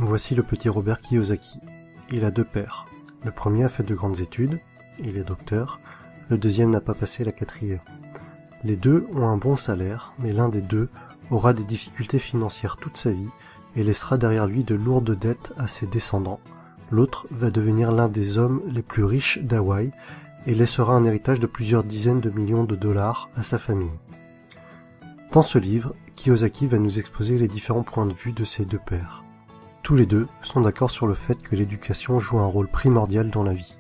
Voici le petit Robert Kiyosaki. Il a deux pères. Le premier a fait de grandes études, il est docteur, le deuxième n'a pas passé la quatrième. Les deux ont un bon salaire, mais l'un des deux aura des difficultés financières toute sa vie et laissera derrière lui de lourdes dettes à ses descendants. L'autre va devenir l'un des hommes les plus riches d'Hawaï et laissera un héritage de plusieurs dizaines de millions de dollars à sa famille. Dans ce livre, Kiyosaki va nous exposer les différents points de vue de ces deux pères. Tous les deux sont d'accord sur le fait que l'éducation joue un rôle primordial dans la vie.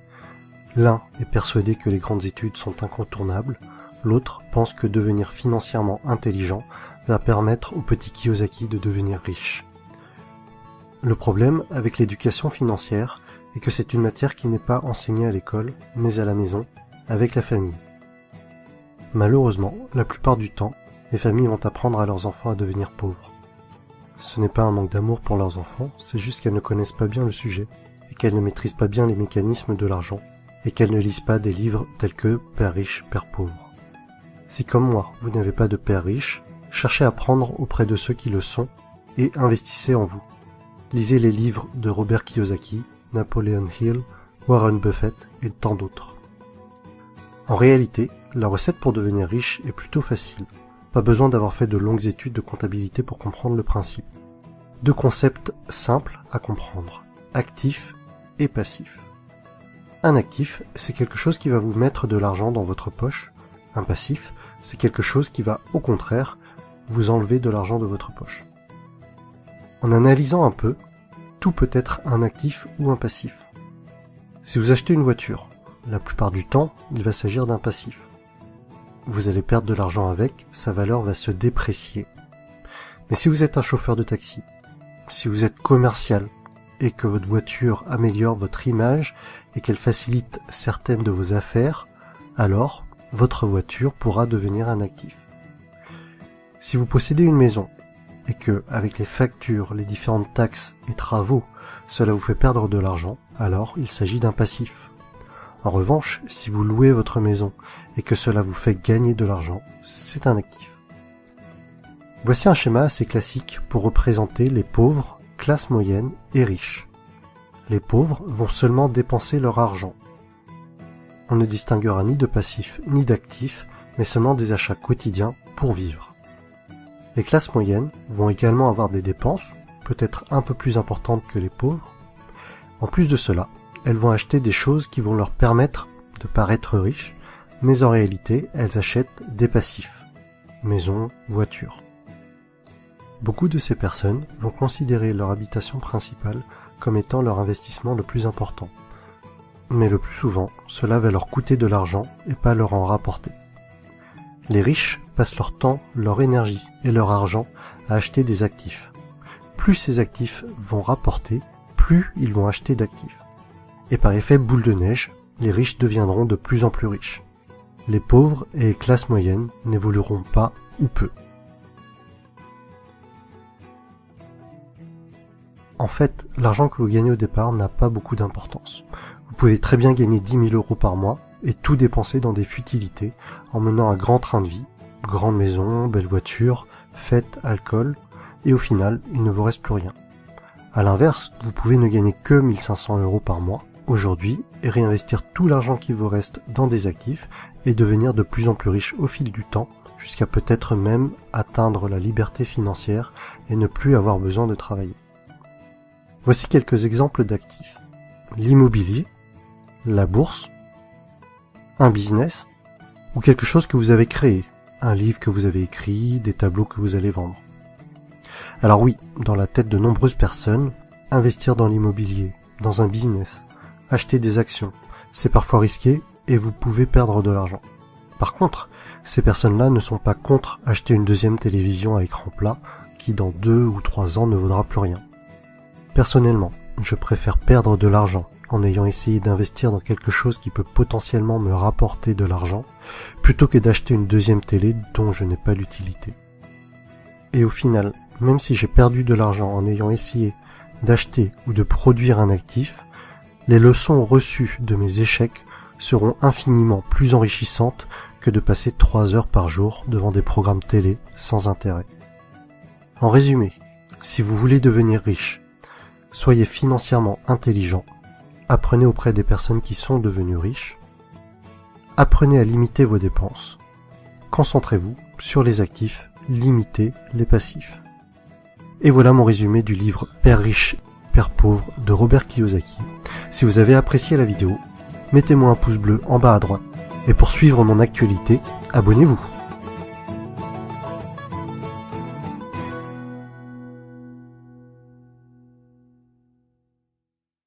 L'un est persuadé que les grandes études sont incontournables, l'autre pense que devenir financièrement intelligent va permettre au petit Kiyosaki de devenir riche. Le problème avec l'éducation financière est que c'est une matière qui n'est pas enseignée à l'école, mais à la maison, avec la famille. Malheureusement, la plupart du temps, les familles vont apprendre à leurs enfants à devenir pauvres. Ce n'est pas un manque d'amour pour leurs enfants, c'est juste qu'elles ne connaissent pas bien le sujet, et qu'elles ne maîtrisent pas bien les mécanismes de l'argent, et qu'elles ne lisent pas des livres tels que « Père riche, Père pauvre ». Si comme moi, vous n'avez pas de père riche, cherchez à apprendre auprès de ceux qui le sont, et investissez en vous. Lisez les livres de Robert Kiyosaki, Napoleon Hill, Warren Buffett et tant d'autres. En réalité, la recette pour devenir riche est plutôt facile. Pas besoin d'avoir fait de longues études de comptabilité pour comprendre le principe. Deux concepts simples à comprendre, actif et passif. Un actif, c'est quelque chose qui va vous mettre de l'argent dans votre poche. Un passif, c'est quelque chose qui va, au contraire, vous enlever de l'argent de votre poche. En analysant un peu, tout peut être un actif ou un passif. Si vous achetez une voiture, la plupart du temps, il va s'agir d'un passif. Vous allez perdre de l'argent avec, sa valeur va se déprécier. Mais si vous êtes un chauffeur de taxi, si vous êtes commercial, et que votre voiture améliore votre image et qu'elle facilite certaines de vos affaires, alors votre voiture pourra devenir un actif. Si vous possédez une maison, et que, avec les factures, les différentes taxes et travaux, cela vous fait perdre de l'argent, alors il s'agit d'un passif. En revanche, si vous louez votre maison et que cela vous fait gagner de l'argent, c'est un actif. Voici un schéma assez classique pour représenter les pauvres, classe moyenne et riches. Les pauvres vont seulement dépenser leur argent. On ne distinguera ni de passif ni d'actif, mais seulement des achats quotidiens pour vivre. Les classes moyennes vont également avoir des dépenses, peut-être un peu plus importantes que les pauvres. En plus de cela, elles vont acheter des choses qui vont leur permettre de paraître riches, mais en réalité, elles achètent des passifs, maison, voiture. Beaucoup de ces personnes vont considérer leur habitation principale comme étant leur investissement le plus important. Mais le plus souvent, cela va leur coûter de l'argent et pas leur en rapporter. Les riches passent leur temps, leur énergie et leur argent à acheter des actifs. Plus ces actifs vont rapporter, plus ils vont acheter d'actifs. Et par effet boule de neige, les riches deviendront de plus en plus riches. Les pauvres et les classes moyennes n'évolueront pas ou peu. En fait, l'argent que vous gagnez au départ n'a pas beaucoup d'importance. Vous pouvez très bien gagner 10 000 € par mois et tout dépenser dans des futilités en menant un grand train de vie, grande maison, belle voiture, fêtes, alcool, et au final, il ne vous reste plus rien. À l'inverse, vous pouvez ne gagner que 1 500 € par mois aujourd'hui et réinvestir tout l'argent qui vous reste dans des actifs et devenir de plus en plus riche au fil du temps, jusqu'à peut-être même atteindre la liberté financière et ne plus avoir besoin de travailler. Voici quelques exemples d'actifs. L'immobilier, la bourse, un business ou quelque chose que vous avez créé, un livre que vous avez écrit, des tableaux que vous allez vendre. Alors oui, dans la tête de nombreuses personnes, investir dans l'immobilier, dans un business, acheter des actions, c'est parfois risqué et vous pouvez perdre de l'argent. Par contre, ces personnes-là ne sont pas contre acheter une deuxième télévision à écran plat qui dans 2 ou 3 ans ne vaudra plus rien. Personnellement, je préfère perdre de l'argent en ayant essayé d'investir dans quelque chose qui peut potentiellement me rapporter de l'argent, plutôt que d'acheter une deuxième télé dont je n'ai pas l'utilité. Et au final, même si j'ai perdu de l'argent en ayant essayé d'acheter ou de produire un actif, les leçons reçues de mes échecs seront infiniment plus enrichissantes que de passer 3 heures par jour devant des programmes télé sans intérêt. En résumé, si vous voulez devenir riche, Soyez financièrement intelligent. Apprenez auprès des personnes qui sont devenues riches. Apprenez à limiter vos dépenses. Concentrez-vous sur les actifs, limitez les passifs. Et voilà mon résumé du livre Père riche, Père pauvre de Robert Kiyosaki. Si vous avez apprécié la vidéo, mettez-moi un pouce bleu en bas à droite. Et pour suivre mon actualité, abonnez-vous.